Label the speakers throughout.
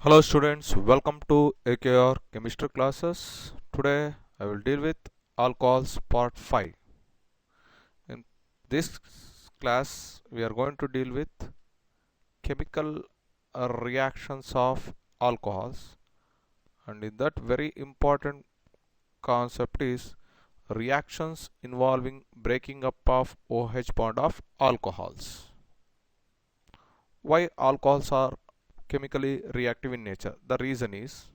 Speaker 1: Hello students, welcome to AKR chemistry classes. Today I will deal with alcohols part 5. In this class we are going to deal with chemical reactions of alcohols, and in that very important concept is reactions involving breaking up of OH bond of alcohols. Why alcohols are chemically reactive in nature? The reason is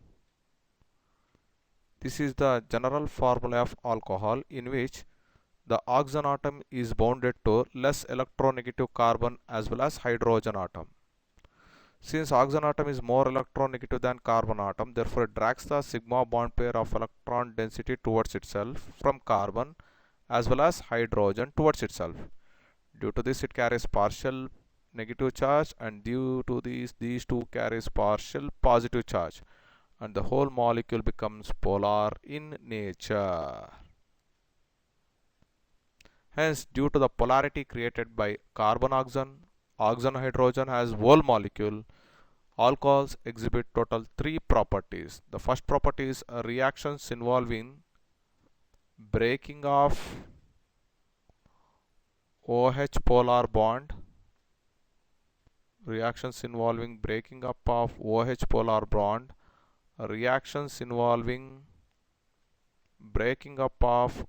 Speaker 1: this is the general formula of alcohol in which the oxygen atom is bonded to less electronegative carbon as well as hydrogen atom. Since oxygen atom is more electronegative than carbon atom, therefore it drags the sigma bond pair of electron density towards itself from carbon as well as hydrogen towards itself. Due to this it carries partial negative charge, and due to these two carries partial positive charge, and the whole molecule becomes polar in nature. Hence, due to the polarity created by carbon-oxygen, oxygen-hydrogen as whole molecule, alcohols exhibit total 3 properties. The first property is reactions involving breaking of OH polar bond, reactions involving breaking up of OH polar bond, reactions involving breaking up of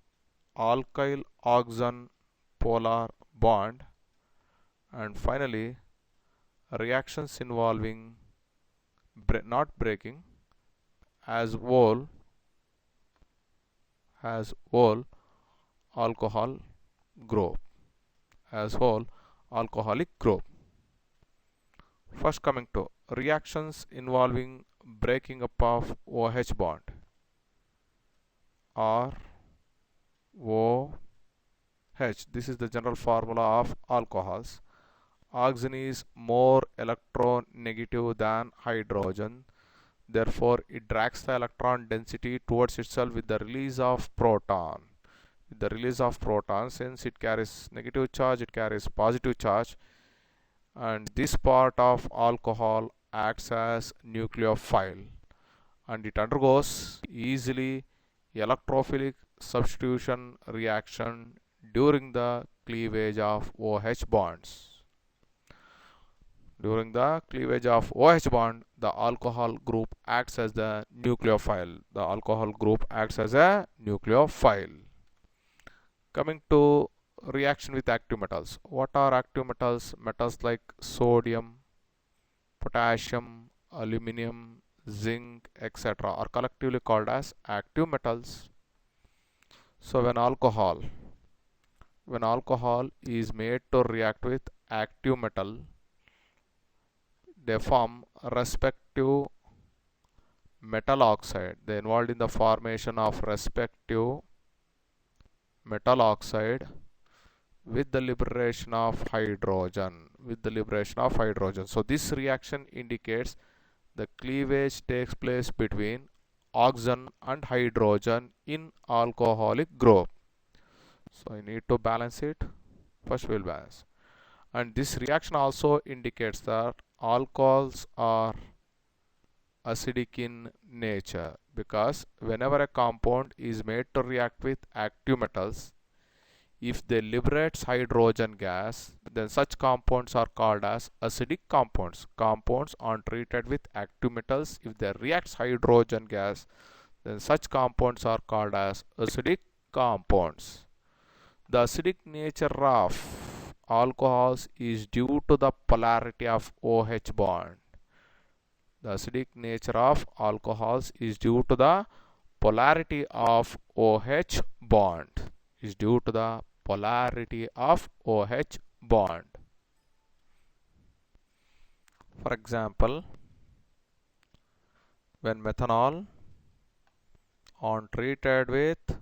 Speaker 1: alkyl oxygen polar bond, and finally reactions involving not breaking as whole alcohol group as whole alcoholic group. First, coming to reactions involving breaking up of OH bond. ROH, this is the general formula of alcohols. Oxygen is more electronegative than hydrogen, therefore it drags the electron density towards itself with the release of proton. With the release of proton, since it carries negative charge, it carries positive charge, and this part of alcohol acts as nucleophile, and it undergoes easily electrophilic substitution reaction during the cleavage of OH bonds. During the cleavage of OH bond, the alcohol group acts as the nucleophile. The alcohol group acts as a nucleophile. Coming to reaction with active metals. What are active metals? Metals like sodium, potassium, aluminum, zinc, etc. are collectively called as active metals. So when alcohol is made to react with active metal, they form respective metal oxide. They involved in the formation of respective metal oxide with the liberation of hydrogen. So this reaction indicates the cleavage takes place between oxygen and hydrogen in alcoholic group. So I need to balance it. First we'll balance. And this reaction also indicates that alcohols are acidic in nature, because whenever a compound is made to react with active metals, if they liberate hydrogen gas, then such compounds are called as acidic compounds. Compounds are treated with active metals, if they react hydrogen gas, then such compounds are called as acidic compounds. The acidic nature of alcohols is due to the polarity of OH bond. The acidic nature of alcohols is due to the polarity of OH bond. Is due to the polarity of OH bond. For example, when methanol on treated with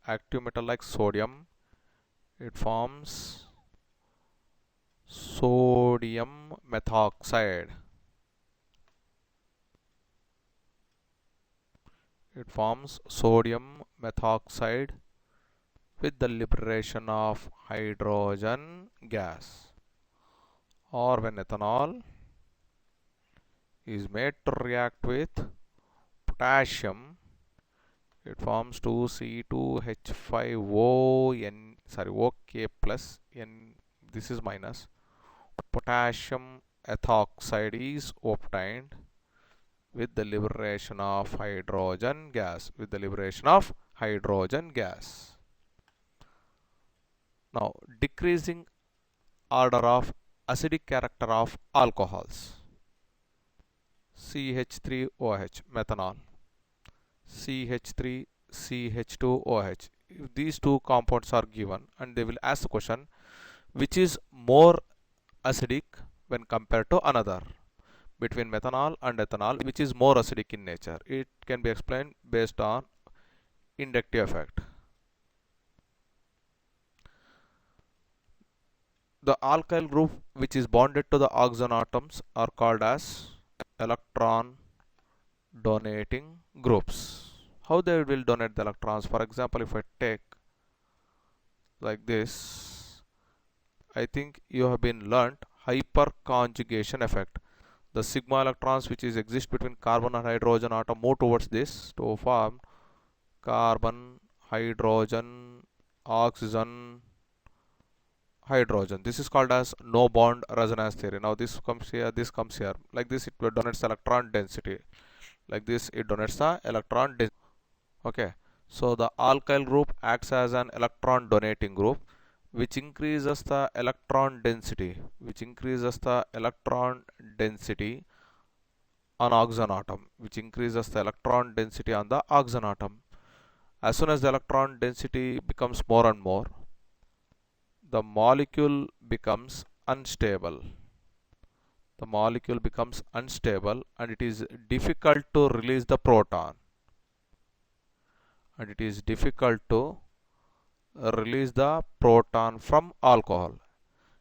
Speaker 1: active metal like sodium, it forms sodium methoxide. It forms sodium methoxide with the liberation of hydrogen gas. Or when ethanol is made to react with potassium, it forms 2C2H5O OK plus N, this is minus. Potassium ethoxide is obtained with the liberation of hydrogen gas, Now, decreasing order of acidic character of alcohols. CH3OH, methanol. CH3CH2OH. If these two compounds are given and they will ask the question, which is more acidic when compared to another? Between methanol and ethanol, which is more acidic in nature? It can be explained based on inductive effect. The alkyl group which is bonded to the oxygen atoms are called as electron donating groups. How they will donate the electrons? For example, if I take like this, I think you have been learnt hyperconjugation effect. The sigma electrons which is exist between carbon and hydrogen atom move towards this to form carbon, hydrogen, oxygen, hydrogen. This is called as no bond resonance theory. Now this comes here, this comes here. Like this it donates electron density. Like this it donates the electron density. Okay. So the alkyl group acts as an electron donating group which increases the electron density, on oxygen atom, As soon as the electron density becomes more and more, the molecule becomes unstable. And it is difficult to release the proton. From alcohol.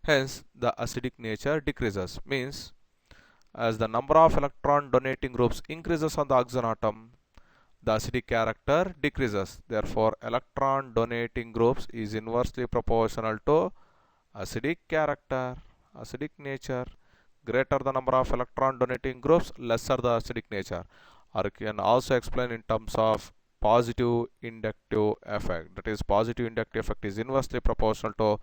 Speaker 1: Hence, the acidic nature decreases. Means, as the number of electron donating groups increases on the oxygen atom, the acidic character decreases. Therefore, electron donating groups is inversely proportional to acidic character, acidic nature. Greater the number of electron donating groups, lesser the acidic nature. Or you can also explain in terms of positive inductive effect. That is, positive inductive effect is inversely proportional to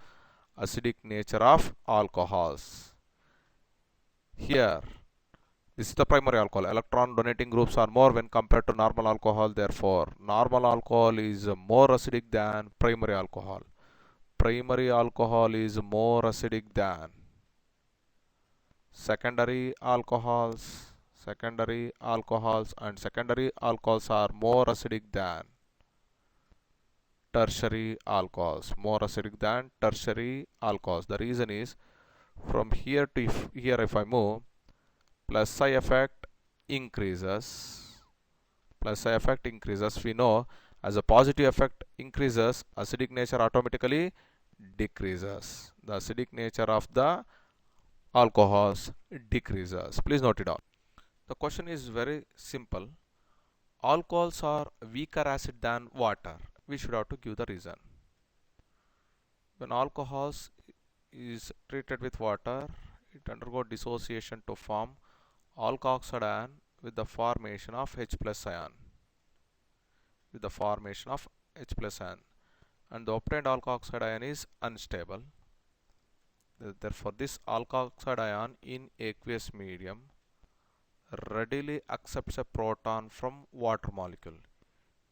Speaker 1: acidic nature of alcohols. Here, this is the primary alcohol. Electron donating groups are more when compared to normal alcohol. Therefore, normal alcohol is more acidic than primary alcohol. Primary alcohol is more acidic than secondary alcohols. And secondary alcohols are more acidic than tertiary alcohols. The reason is, from here to here if I move, plus psi effect increases. We know as a positive effect increases, acidic nature automatically decreases. The acidic nature of the alcohols decreases. Please note it down. The question is very simple. Alcohols are weaker acid than water. We should have to give the reason. When alcohols is treated with water, it undergoes dissociation to form alkoxide ion with the formation of H plus ion. And the obtained alkoxide ion is unstable. Therefore, this alkoxide ion in aqueous medium readily accepts a proton from water molecule.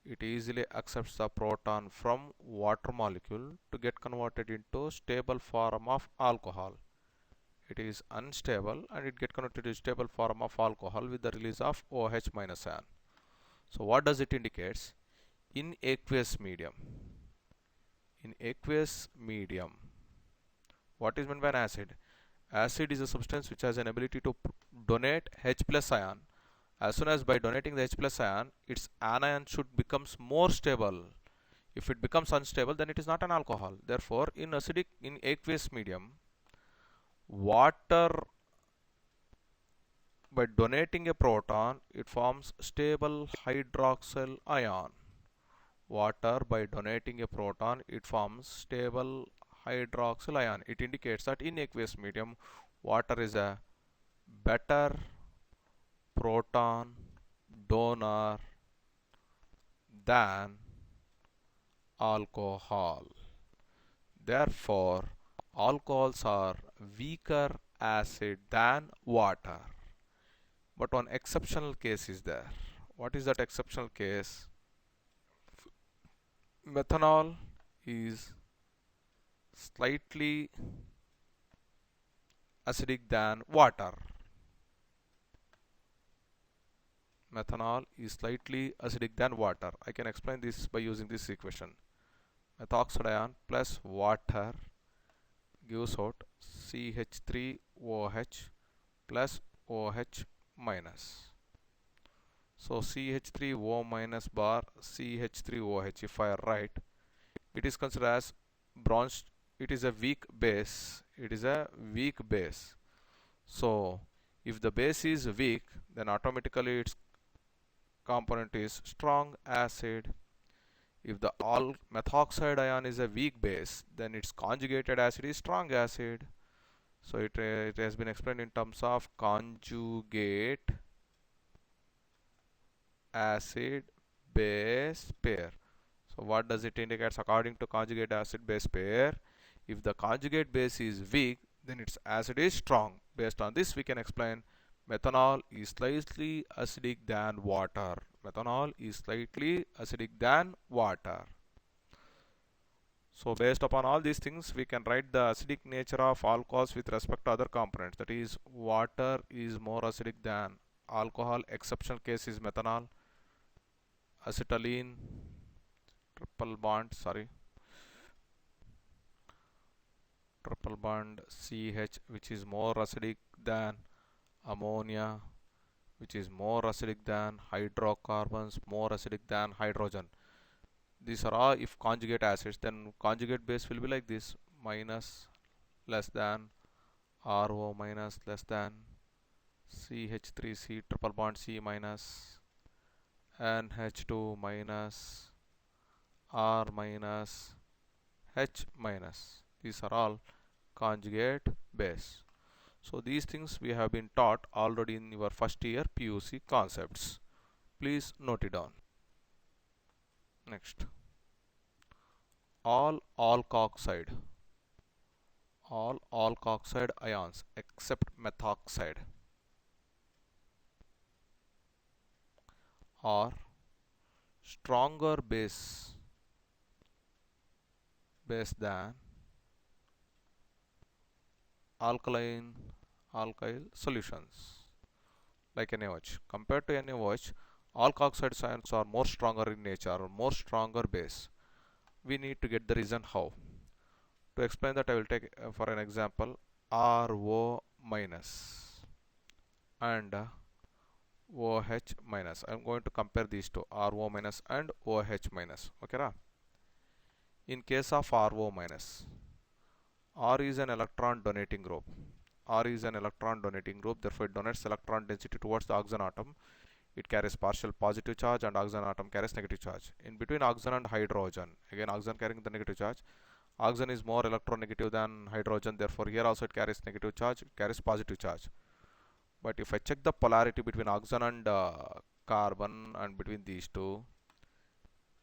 Speaker 1: It easily accepts the proton from water molecule to get converted into stable form of alcohol. It is unstable and it gets converted to stable form of alcohol with the release of OH minus ion. So what does it indicate? In aqueous medium, what is meant by an acid? Acid is a substance which has an ability to donate H plus ion. As soon as by donating the H plus ion, its anion should becomes more stable. If it becomes unstable, then it is not an alcohol. Therefore, in aqueous medium, water, by donating a proton, it forms stable hydroxyl ion. It indicates that in aqueous medium, water is a better proton donor than alcohol. Therefore, alcohols are weaker acid than water. But one exceptional case is there. What is that exceptional case? Methanol is slightly acidic than water. Methanol is slightly acidic than water. I can explain this by using this equation. Methoxide ion plus water gives out CH3OH plus OH minus. So CH3O minus bar CH3OH, if I write, it is considered as bronze. It is a weak base. It is a weak base. So if the base is weak, then automatically its component is strong acid. If the all methoxide ion is a weak base, then its conjugated acid is strong acid. So it has been explained in terms of conjugate acid base pair. So what does it indicate? According to conjugate acid base pair, if the conjugate base is weak, then its acid is strong. Based on this, we can explain methanol is slightly acidic than water. Methanol is slightly acidic than water. So based upon all these things, we can write the acidic nature of alcohols with respect to other components. That is, water is more acidic than alcohol. Exceptional case is methanol. Acetylene triple bond CH, which is more acidic than ammonia, which is more acidic than hydrocarbons, more acidic than hydrogen. These are all if conjugate acids. Then conjugate base will be like this: minus, less than, RO minus, less than, CH3C triple bond C minus, NH2 minus, R minus, H minus. These are all conjugate base. So these things we have been taught already in your first year PUC concepts. Please note it down. Next, all alkoxide ions except methoxide are stronger base than alkyl solutions like NaOH. Compared to NaOH, alkoxide ions are more stronger in nature, or more stronger base. We need to get the reason how. To explain that, I will take for an example RO minus and OH minus. I am going to compare these two, RO minus and OH minus. Okay, ra? In case of RO minus, R is an electron donating group. R is an electron donating group, therefore it donates electron density towards the oxygen atom. It carries partial positive charge and oxygen atom carries negative charge. In between oxygen and hydrogen, again oxygen carrying the negative charge, oxygen is more electronegative than hydrogen, therefore here also it carries negative charge, it carries positive charge. But if I check the polarity between oxygen and carbon and between these two,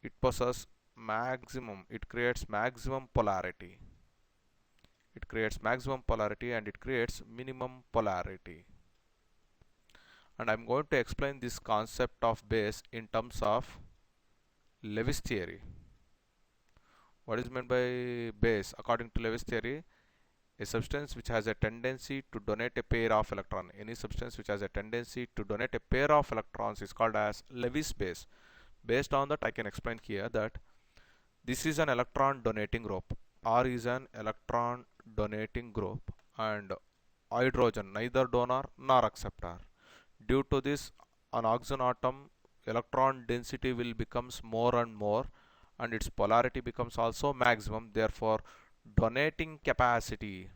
Speaker 1: it possesses maximum, it creates maximum polarity. It creates maximum polarity and it creates minimum polarity. And I'm going to explain this concept of base in terms of Lewis theory. What is meant by base? According to Lewis theory, a substance which has a tendency to donate a pair of electrons. Any substance which has a tendency to donate a pair of electrons is called as Lewis base. Based on that, I can explain here that this is an electron donating group. R is an electron donating group and hydrogen neither donor nor acceptor. Due to this, an oxygen atom electron density will becomes more and more and its polarity becomes also maximum. Therefore, donating capacity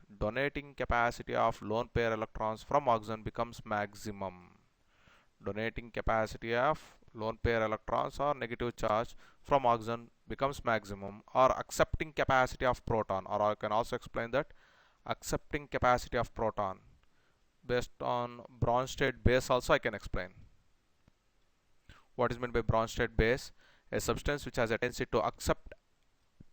Speaker 1: of lone pair electrons from oxygen becomes maximum. Donating capacity of lone pair electrons or negative charge from oxygen becomes maximum, or accepting capacity of proton, or I can also explain that accepting capacity of proton based on Bronsted base also I can explain. What is meant by Bronsted base? A substance which has a tendency to accept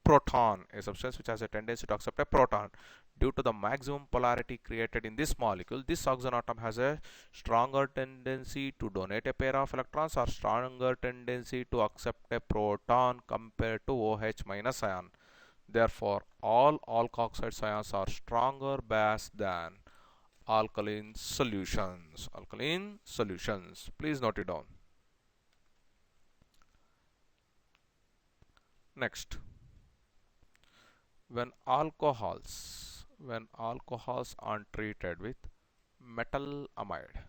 Speaker 1: proton, a substance which has a tendency to accept a proton. Due to the maximum polarity created in this molecule, this oxygen atom has a stronger tendency to donate a pair of electrons or stronger tendency to accept a proton compared to OH minus ion. Therefore, all alkoxide ions are stronger base than alkaline solutions. Alkaline solutions. Please note it down. Next, when alcohols are treated with metal amide,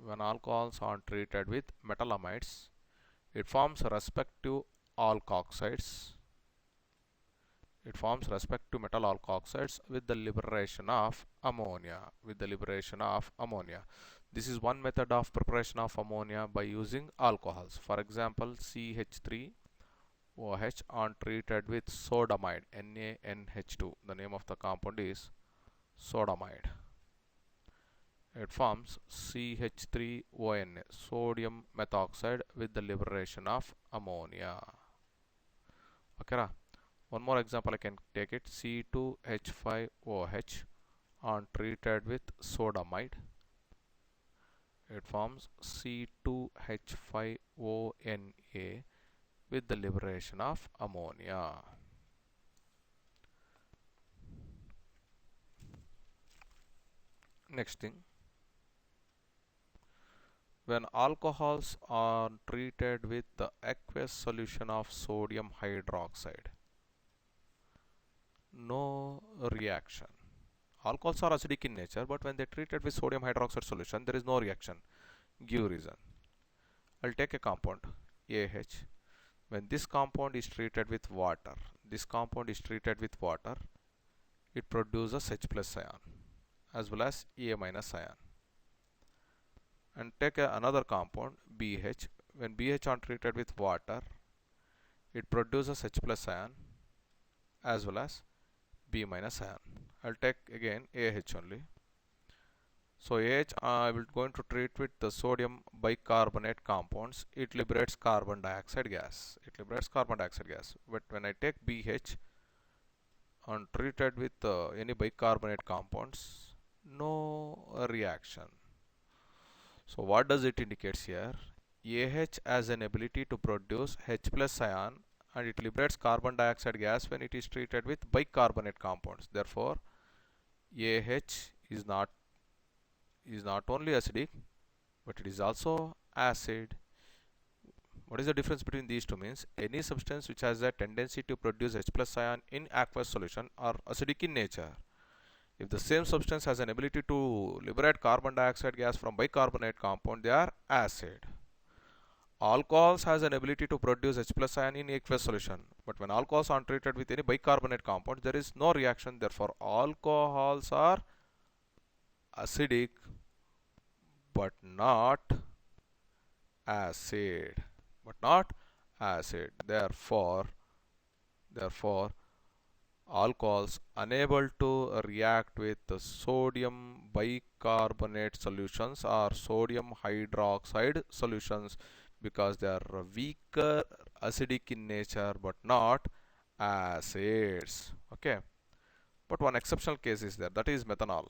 Speaker 1: when alcohols are treated with metal amides, it forms respective alkoxides. It forms respective metal alkoxides with the liberation of ammonia. This is one method of preparation of ammonia by using alcohols. For example, CH3OH on treated with sodamide, NaNH2. The name of the compound is sodamide. It forms CH3ONa, sodium methoxide, with the liberation of ammonia. Okay. One more example I can take it. C2H5OH on treated with sodamide. It forms C2H5ONa with the liberation of ammonia. Next thing, when alcohols are treated with the aqueous solution of sodium hydroxide, no reaction. Alcohols are acidic in nature, but when they are treated with sodium hydroxide solution, there is no reaction. Give reason. I'll take a compound AH. When this compound is treated with water, it produces H plus ion as well as A minus ion. And take another compound BH. When BH are treated with water, it produces H plus ion as well as B minus ion. I'll take again AH only. So AH I will going to treat with the sodium bicarbonate compounds. It liberates carbon dioxide gas. But when I take BH and treated with any bicarbonate compounds, no reaction. So what does it indicates here? AH has an ability to produce H plus ion, and it liberates carbon dioxide gas when it is treated with bicarbonate compounds. Therefore, AH is not only acidic, but it is also acid. What is the difference between these two? Means any substance which has a tendency to produce H plus ion in aqueous solution are acidic in nature. If the same substance has an ability to liberate carbon dioxide gas from bicarbonate compound, they are acid. Alcohols has an ability to produce H plus ion in aqueous solution, but when alcohols are treated with any bicarbonate compound, there is no reaction. Therefore, alcohols are acidic but not acid. Therefore, alcohols unable to react with the sodium bicarbonate solutions or sodium hydroxide solutions because they are weaker acidic in nature but not acids. Okay, but one exceptional case is there, that is methanol.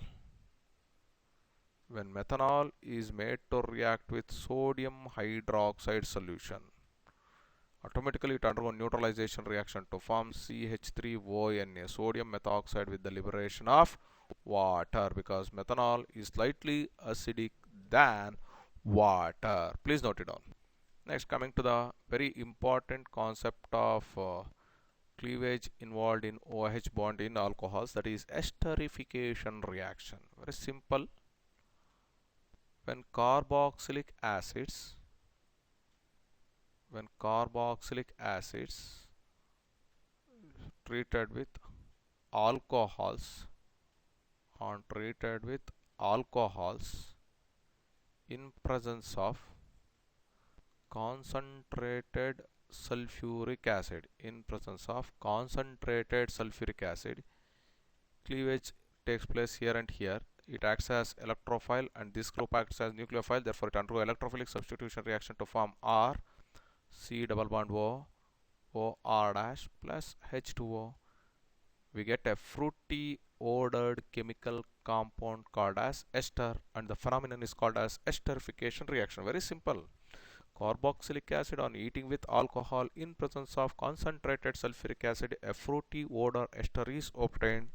Speaker 1: When methanol is made to react with sodium hydroxide solution, automatically it undergoes neutralization reaction to form CH3ONa, sodium methoxide, with the liberation of water, because methanol is slightly acidic than water. Please note it down. Next, coming to the very important concept of cleavage involved in OH bond in alcohols, that is esterification reaction. Very simple. When carboxylic acids treated with alcohols in presence of concentrated sulfuric acid, cleavage takes place here and here. it acts as electrophile and this group acts as nucleophile, therefore it undergoes electrophilic substitution reaction to form R C double bond O O R dash plus H2O. We get a fruity odored chemical compound called as ester, and the phenomenon is called as esterification reaction. Very simple. Carboxylic acid on heating with alcohol in presence of concentrated sulfuric acid, a fruity odor ester is obtained,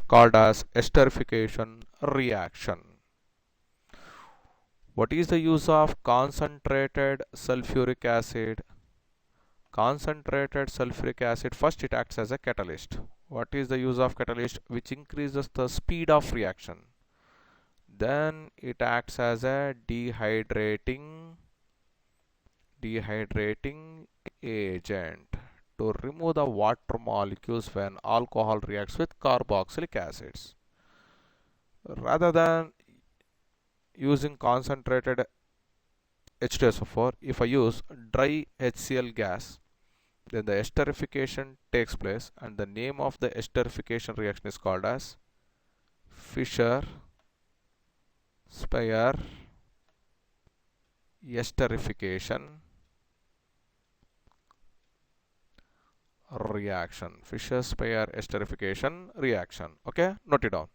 Speaker 1: called as esterification reaction. What is the use of concentrated sulfuric acid? Concentrated sulfuric acid, first it acts as a catalyst. What is the use of catalyst? Which increases the speed of reaction. Then it acts as a dehydrating agent to remove the water molecules when alcohol reacts with carboxylic acids. Rather than using concentrated H2SO4, if I use dry HCl gas, then the esterification takes place, and the name of the esterification reaction is called as Fischer-Speyer esterification reaction. Fischer-Speyer esterification reaction. Okay, note it down.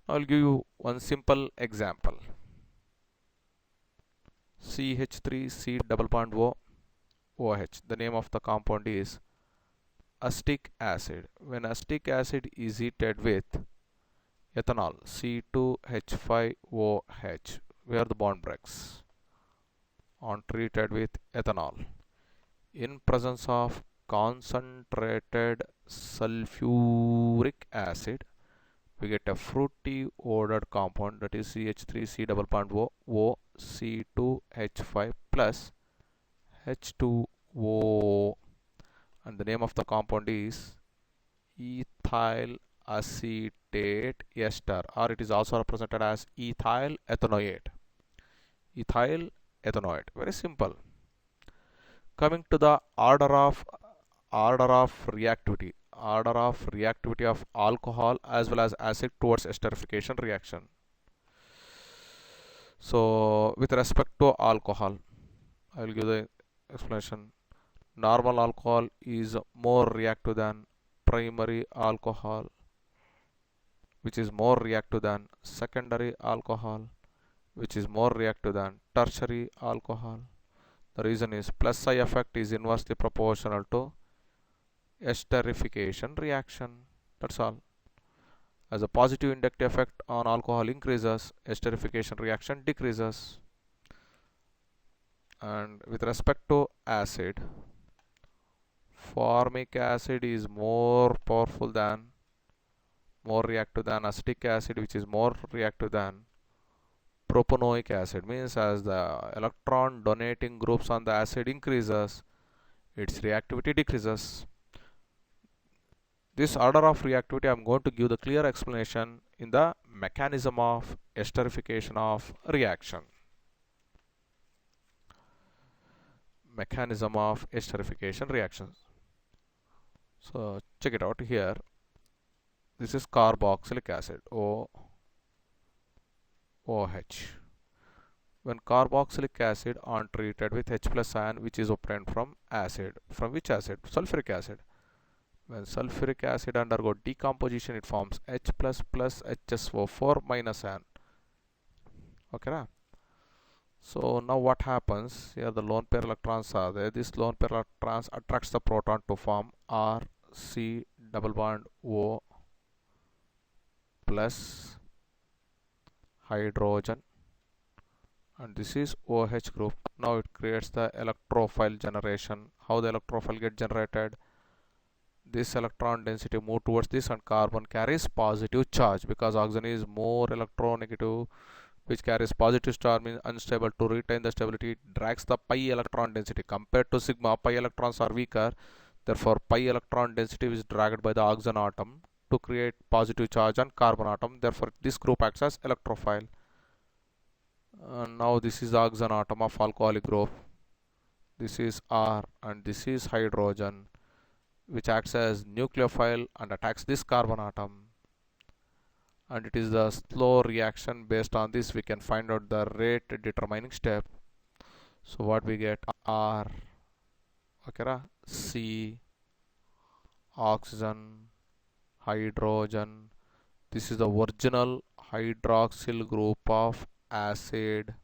Speaker 1: Now I'll give you one simple example. CH3C double bond O OH. The name of the compound is acetic acid. When acetic acid is heated with ethanol C2H5OH, where the bond breaks on treated with ethanol in presence of concentrated sulfuric acid, we get a fruity odored compound, that is CH3C double bond O C2H5 plus H2O, and the name of the compound is ethyl acetate ester, or it is also represented as ethyl ethanoate. Ethyl ethanoate. Very simple. Coming to the order of reactivity of alcohol as well as acid towards esterification reaction. So with respect to alcohol, I will give the explanation. Normal alcohol is more reactive than primary alcohol, which is more reactive than secondary alcohol, which is more reactive than tertiary alcohol. The reason is plus I effect is inversely proportional to esterification reaction. That's all. As a positive inductive effect on alcohol increases, esterification reaction decreases. And with respect to acid, formic acid is more reactive than acetic acid, which is more reactive than propanoic acid. Means as the electron donating groups on the acid increases, its reactivity decreases. This order of reactivity I am going to give the clear explanation in the mechanism of esterification of reaction. Mechanism of esterification reactions. So check it out here. This is carboxylic acid OH. When carboxylic acid on treated with H plus ion, which is obtained from acid, from which acid? Sulfuric acid. When sulfuric acid undergo decomposition, it forms H plus plus HSO4 minus ion. Okay, na? So now what happens? Here the lone pair electrons are there. This lone pair electrons attracts the proton to form RC double bond O plus hydrogen, and this is OH group. Now it creates the electrophile generation. How the electrophile get generated? This electron density move towards this, and carbon carries positive charge because oxygen is more electronegative, which carries positive charge, means unstable. To retain the stability, it drags the pi electron density. Compared to sigma, pi electrons are weaker, therefore pi electron density is dragged by the oxygen atom to create positive charge on carbon atom. Therefore this group acts as electrophile. Now this is the oxygen atom of alcoholic group. This is R and this is hydrogen, which acts as nucleophile and attacks this carbon atom. and it is the slow reaction. Based on this we can find out the rate determining step. So what we get, R, okay, C, oxygen, hydrogen. This is the original hydroxyl group of acid.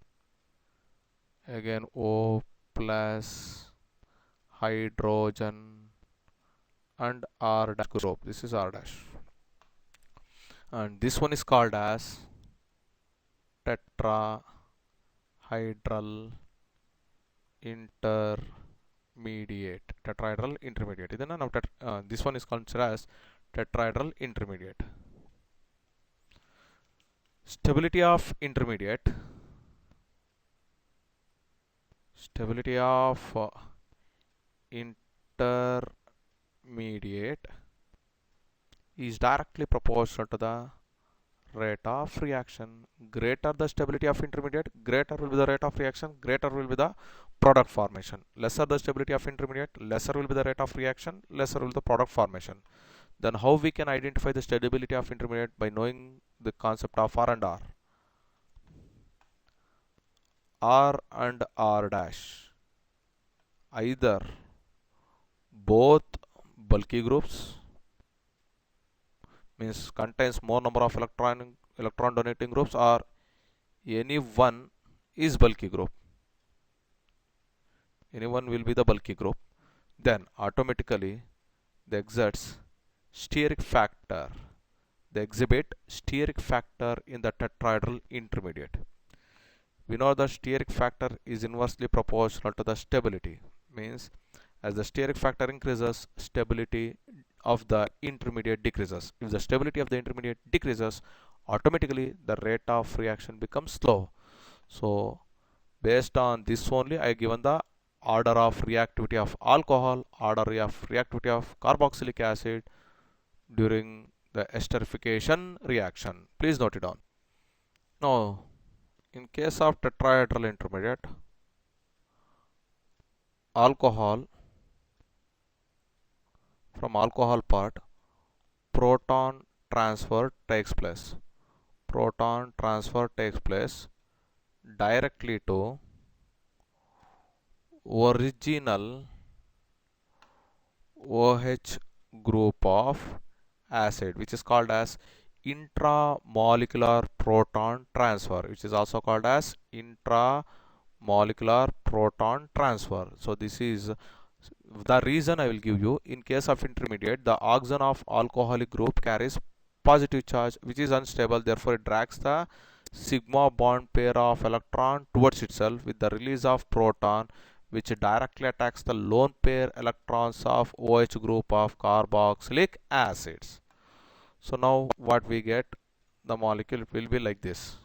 Speaker 1: Again O plus hydrogen and R dash group. This is R dash. And this one is called as tetrahedral intermediate. Tetrahedral intermediate. This one is considered as tetrahedral intermediate. Stability of intermediate. Stability of intermediate is directly proportional to the rate of reaction. Greater the stability of intermediate, greater will be the rate of reaction, greater will be the product formation. Lesser the stability of intermediate, lesser will be the rate of reaction, lesser will be the product formation. Then how we can identify the stability of intermediate? By knowing the concept of R and R. R and R dash, either both bulky groups, means contains more number of electron donating groups, or any one is bulky group. Any one will be the bulky group. Then automatically they exerts steric factor. They exhibit steric factor in the tetrahedral intermediate. We know the steric factor is inversely proportional to the stability. Means as the steric factor increases, stability of the intermediate decreases. If the stability of the intermediate decreases, automatically the rate of reaction becomes slow. So based on this only I given the order of reactivity of alcohol, order of reactivity of carboxylic acid during the esterification reaction. Please note it down. Now in case of tetrahedral intermediate, alcohol, from alcohol part, proton transfer takes place. Proton transfer takes place directly to original OH group of acid, which is called as intramolecular proton transfer, which is also called as intramolecular proton transfer. So this is the reason I will give you. In case of intermediate, the oxygen of alcoholic group carries positive charge which is unstable, therefore it drags the sigma bond pair of electron towards itself with the release of proton, which directly attacks the lone pair electrons of OH group of carboxylic acids. So now what we get, the molecule will be like this.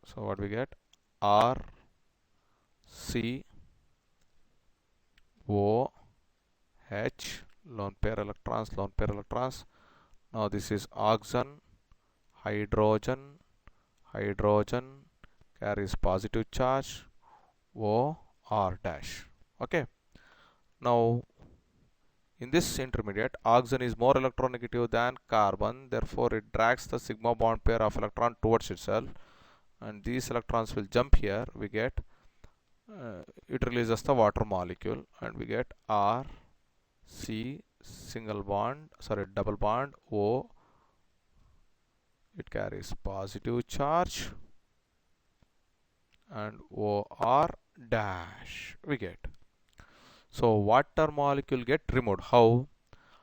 Speaker 1: So what we get, R, C, O, H, lone pair electrons, lone pair electrons. Now this is oxygen, hydrogen, hydrogen carries positive charge, O, R dash. Okay. Now in this intermediate, oxygen is more electronegative than carbon, therefore it drags the sigma bond pair of electron towards itself, and these electrons will jump here. We get it releases the water molecule, and we get R, C, double bond, O, it carries positive charge, and OR dash we get. So water molecule get removed. How?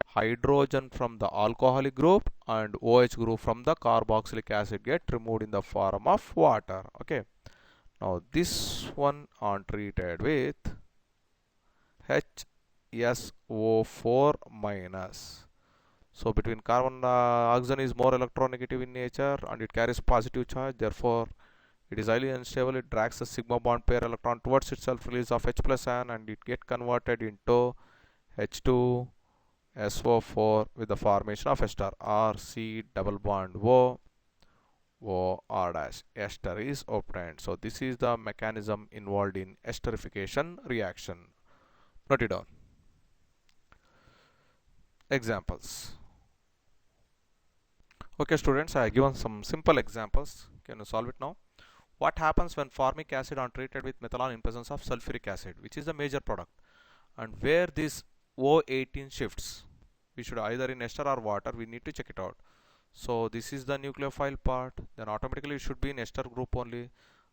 Speaker 1: Hydrogen from the alcoholic group and OH group from the carboxylic acid get removed in the form of water. Okay. Now this one on treated with HSO4 minus. So between carbon, oxygen is more electronegative in nature and it carries positive charge, therefore it is highly unstable. It drags the sigma bond pair electron towards itself, release of H plus ion, and it get converted into H2SO4 with the formation of ester. R, C, double bond O, O R dash ester is obtained. So this is the mechanism involved in esterification reaction. Note it down. Examples. Okay students, I have given some simple examples. Can you solve it now? What happens when formic acid are treated with methanol in presence of sulfuric acid, which is the major product, and where this O18 shifts? We should either in ester or water, we need to check it out. So this is the nucleophile part, then automatically it should be in ester group only.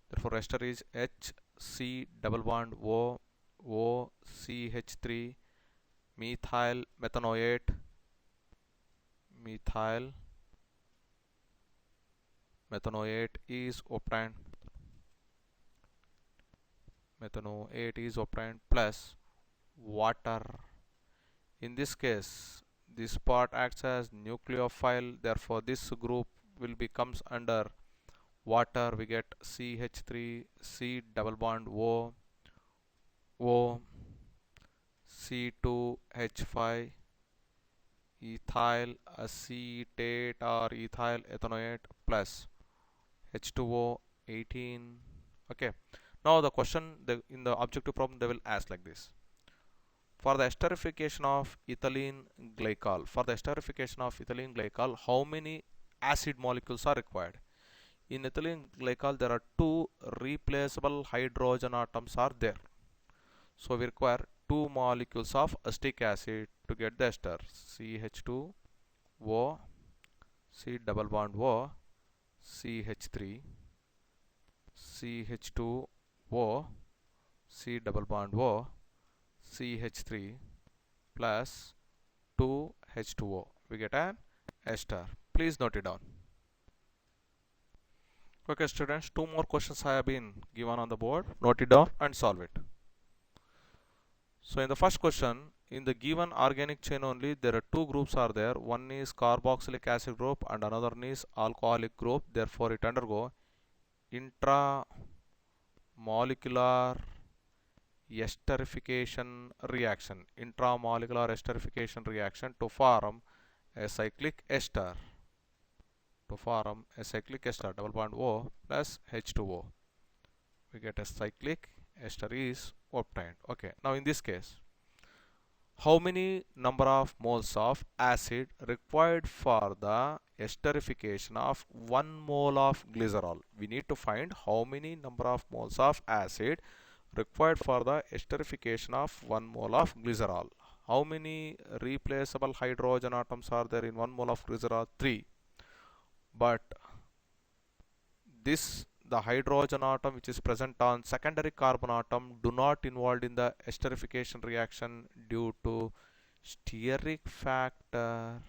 Speaker 1: Therefore ester is HC double bond O OCH3 methyl methanoate methyl methanoate is obtained. Methanoate is obtained plus water. In this case, this part acts as nucleophile, therefore this group will becomes under water. We get CH3 C double bond O O C2H5 ethyl acetate or ethyl ethanoate plus H2O 18. Okay, now the question in the objective problem they will ask like this: for the esterification of ethylene glycol, how many acid molecules are required? In ethylene glycol there are two replaceable hydrogen atoms are there, so we require two molecules of acetic acid to get the ester. CH2O C double bond O CH3 CH2O C double bond O CH3 plus 2H2O. We get an ester. Please note it down. Okay students, two more questions have been given on the board. Note it down and solve it. So in the first question, in the given organic chain only, there are two groups are there. One is carboxylic acid group and another one is alcoholic group. Therefore it undergo intramolecular esterification reaction. Intramolecular esterification reaction to form a cyclic ester. Double bond O plus H2O. We get a cyclic ester is obtained. Okay, now in this case, how many number of moles of acid required for the esterification of 1 mole of glycerol? We need to find how many number of moles of acid required for the esterification of 1 mole of glycerol. How many replaceable hydrogen atoms are there in 1 mole of glycerol? 3. But the hydrogen atom which is present on secondary carbon atom do not involved in the esterification reaction due to steric factor.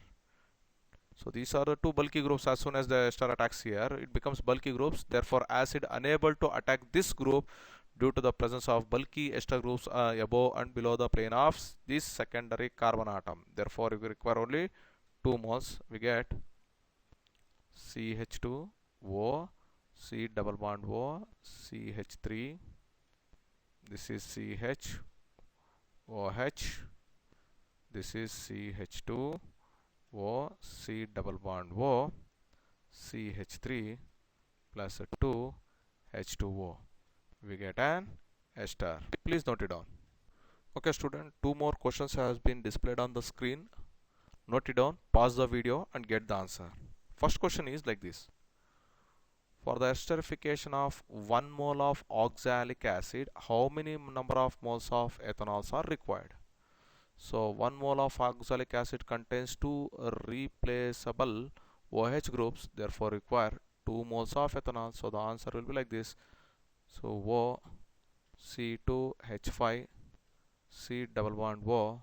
Speaker 1: So these are the two bulky groups. As soon as the ester attacks here, it becomes bulky groups. Therefore acid unable to attack this group due to the presence of bulky ester groups above and below the plane of this secondary carbon atom. Therefore if we require only 2 moles, we get CH2O C double bond O CH3, this is CHOH, this is CH2O C double bond O CH3 plus 2H2O. We get an ester. Please note it down. Okay student, two more questions has been displayed on the screen. Note it down, pause the video and get the answer. First question is like this: for the esterification of 1 mole of oxalic acid, how many number of moles of ethanols are required? So 1 mole of oxalic acid contains two replaceable OH groups, therefore require 2 moles of ethanol. So the answer will be like this. So O C2H5 C double bond O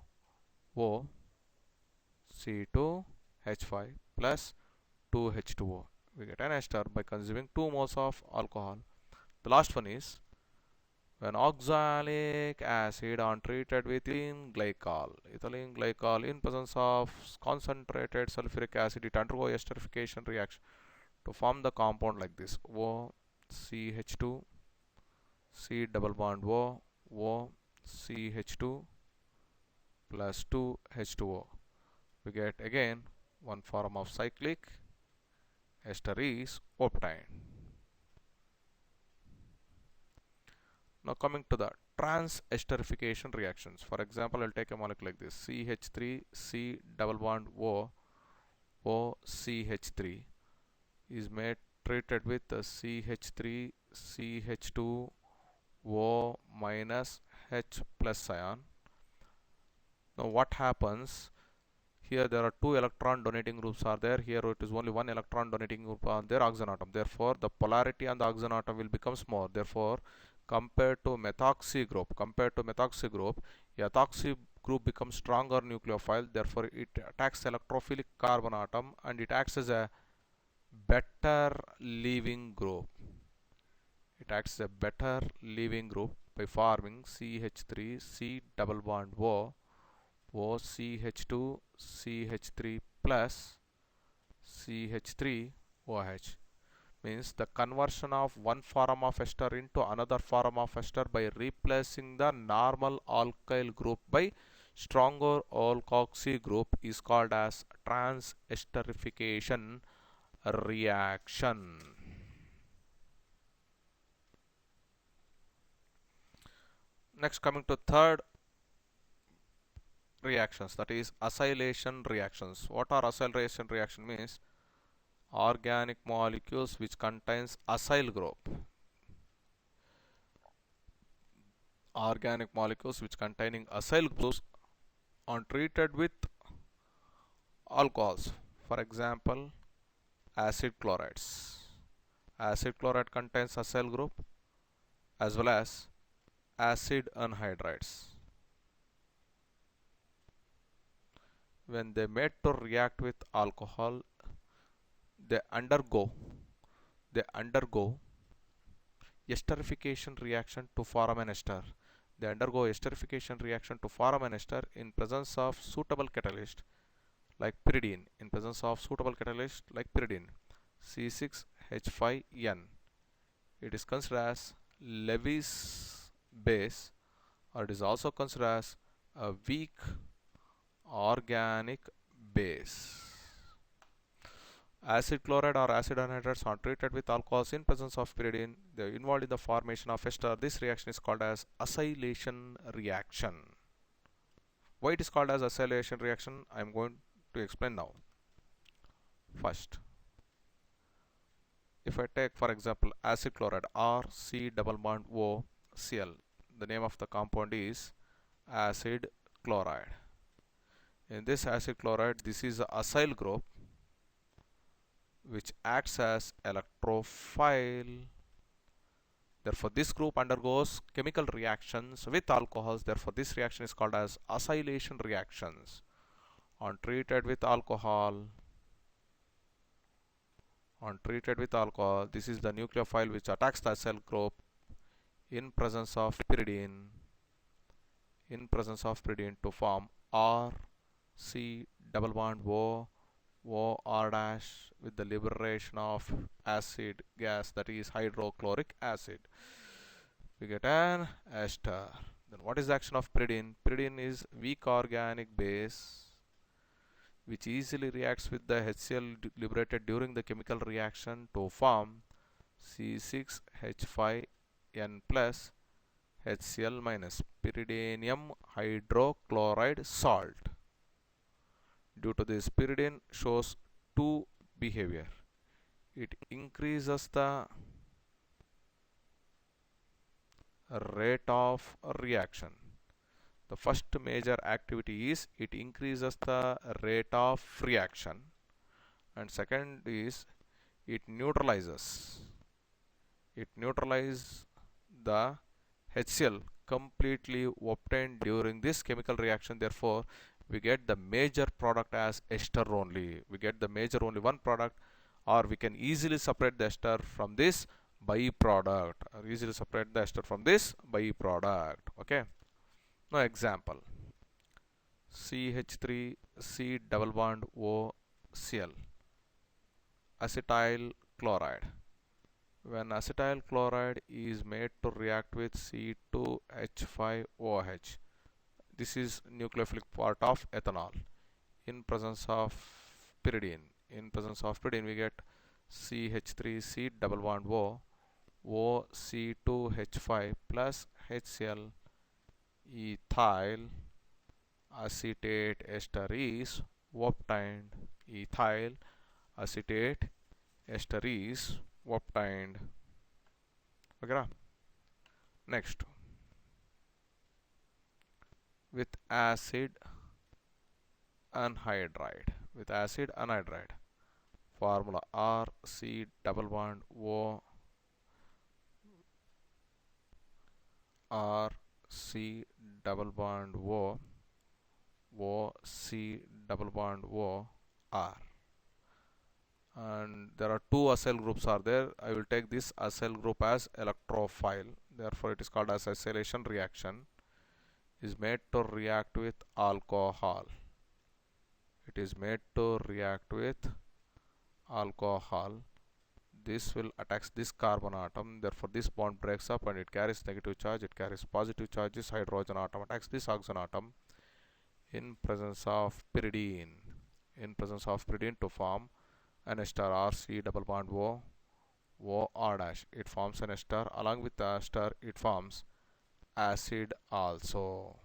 Speaker 1: C2H5 plus 2H2O. We get an ester by consuming 2 moles of alcohol. The last one is when oxalic acid are treated with ethylene glycol in presence of concentrated sulfuric acid, it undergo esterification reaction to form the compound like this: OCH2 C double bond OCH2 plus 2H2O. We get again one form of cyclic ester is obtained. Now coming to the trans-esterification reactions. For example, I'll take a molecule like this, CH3 C double bond O OCH3 is made treated with the CH3 CH2 O minus H plus ion. Now what happens? Here there are two electron donating groups are there. Here it is only one electron donating group on their oxygen atom. Therefore, the polarity on the oxygen atom will become small. Therefore, compared to methoxy group, ethoxy group becomes stronger nucleophile. Therefore, it attacks electrophilic carbon atom and it acts as a better leaving group. It acts as a better leaving group by forming CH3 C double bond O OCH2 CH3 plus CH3OH. Means the conversion of one form of ester into another form of ester by replacing the normal alkyl group by stronger alkoxy group is called as trans-esterification reaction. Next, coming to third reactions, that is acylation reactions. What are acylation reaction? Means organic molecules which contains acyl group. Organic molecules which containing acyl groups are treated with alcohols. For example, acid chlorides. Acid chloride contains acyl group as well as acid anhydrides. When they made to react with alcohol, they undergo esterification reaction to form an ester. They undergo esterification reaction to form an ester in presence of suitable catalyst like pyridine. In presence of suitable catalyst like pyridine, C6H5N. It is considered as Lewis base, or it is also considered as a weak organic base. Acid chloride or acid anhydrides are treated with alcohols in presence of pyridine. They are involved in the formation of ester. This reaction is called as acylation reaction. Why it is called as acylation reaction? I am going to explain now. First, if I take for example acid chloride or C double bond O Cl, the name of the compound is acid chloride. In this acid chloride, this is the acyl group which acts as electrophile. Therefore, this group undergoes chemical reactions with alcohols. Therefore, this reaction is called as acylation reactions. On treated with alcohol, this is the nucleophile which attacks the acyl group in presence of pyridine, to form R C double bond O OR dash with the liberation of acid gas, that is hydrochloric acid. We get an ester. Then what is the action of pyridine? Pyridine is weak organic base which easily reacts with the HCl liberated during the chemical reaction to form C6H5N plus HCl minus pyridinium hydrochloride salt. Due to this, pyridine shows two behavior. It increases the rate of reaction. The first major activity is it increases the rate of reaction, and second is it neutralizes the HCl completely obtained during this chemical reaction. Therefore, we get the major product as ester only. We get the major only one product, or we can easily separate the ester from this byproduct, okay. Now example, CH3 C double bond O Cl, acetyl chloride. When acetyl chloride is made to react with C2H5OH, this is nucleophilic part of ethanol, in presence of pyridine. We get CH3C double bond O, OC2H5 plus HCl ethyl acetate ester is obtained. Ethyl acetate ester is obtained. Okay. Next, with acid anhydride. With acid anhydride, formula RC double bond O, RC double bond O, OC double bond O, R. And there are two acyl groups are there. I will take this acyl group as electrophile, therefore it is called as acylation reaction. Is made to react with alcohol. It is made to react with alcohol. This will attacks this carbon atom, therefore this bond breaks up and it carries negative charge, it carries positive charge. This hydrogen atom attacks this oxygen atom in presence of pyridine. In presence of pyridine to form an ester RC double bond O, OR dash. It forms an ester. Along with the ester, it forms acid also.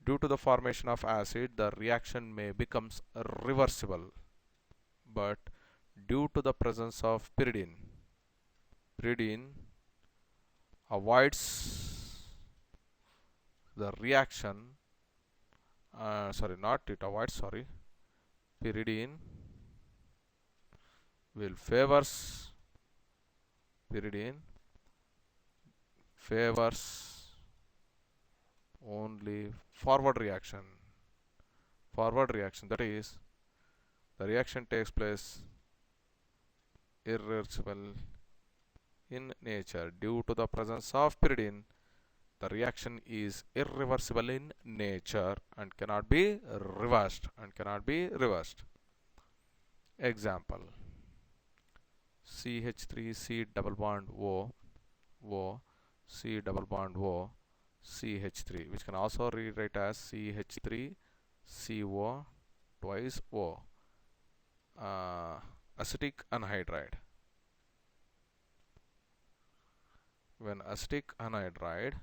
Speaker 1: Due to the formation of acid, the reaction may becomes reversible, but due to the presence of pyridine, pyridine avoids the reaction. Pyridine will favors only forward reaction. That is, the reaction takes place irreversible in nature. Due to the presence of pyridine, the reaction is irreversible in nature and cannot be reversed. Example: CH3C double bond O, C double bond O, CH3, which can also rewrite as CH3CO twice O, acetic anhydride. When acetic anhydride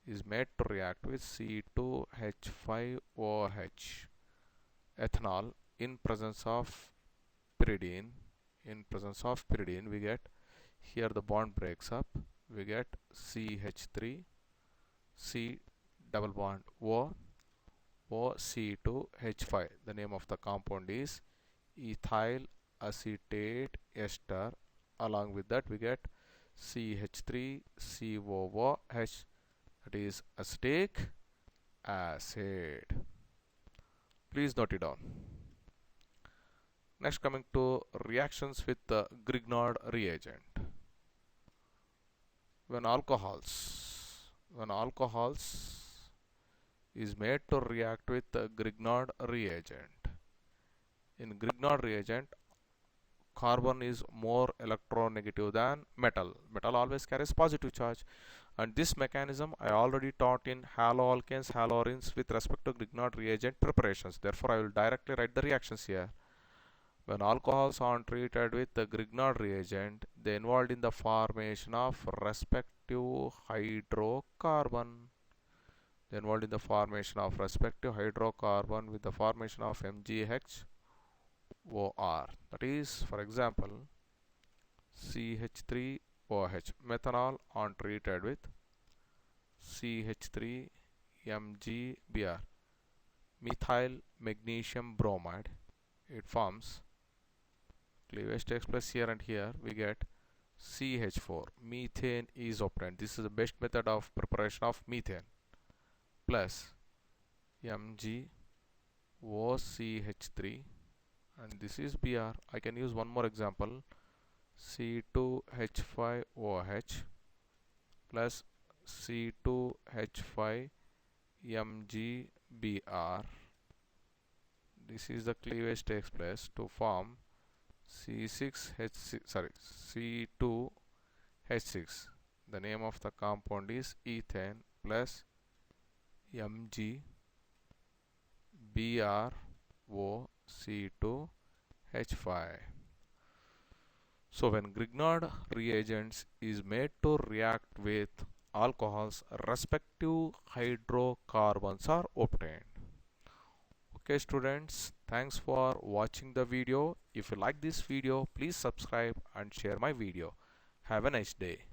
Speaker 1: is made to react with C2H5OH, ethanol, in presence of pyridine, we get, here the bond breaks up, we get CH3 C double bond O, OC2H5. The name of the compound is ethyl acetate ester. Along with that, we get CH3COOH, that is acetic acid. Please note it down. Next, coming to reactions with the Grignard reagent. When alcohols is made to react with the Grignard reagent. In Grignard reagent, carbon is more electronegative than metal. Metal always carries positive charge, and this mechanism I already taught in haloalkanes, haloarenes with respect to Grignard reagent preparations. Therefore, I will directly write the reactions here. When alcohols are treated with the Grignard reagent, they involved in the formation of respective hydrocarbon. With the formation of MgHOR. That is, for example, CH3OH, methanol on treated with CH3MgBr, methyl magnesium bromide. It forms, cleavage takes place here and here, we get CH4, methane is obtained. This is the best method of preparation of methane, plus MgOCH3, and this is Br. I can use one more example, C2H5OH plus C2H5MgBr. This is the cleavage takes place to form C2H6. The name of the compound is ethane plus MgBrOC2H5. So when Grignard reagents is made to react with alcohols, respective hydrocarbons are obtained. Okay students, thanks for watching the video. If you like this video, please subscribe and share my video. Have a nice day.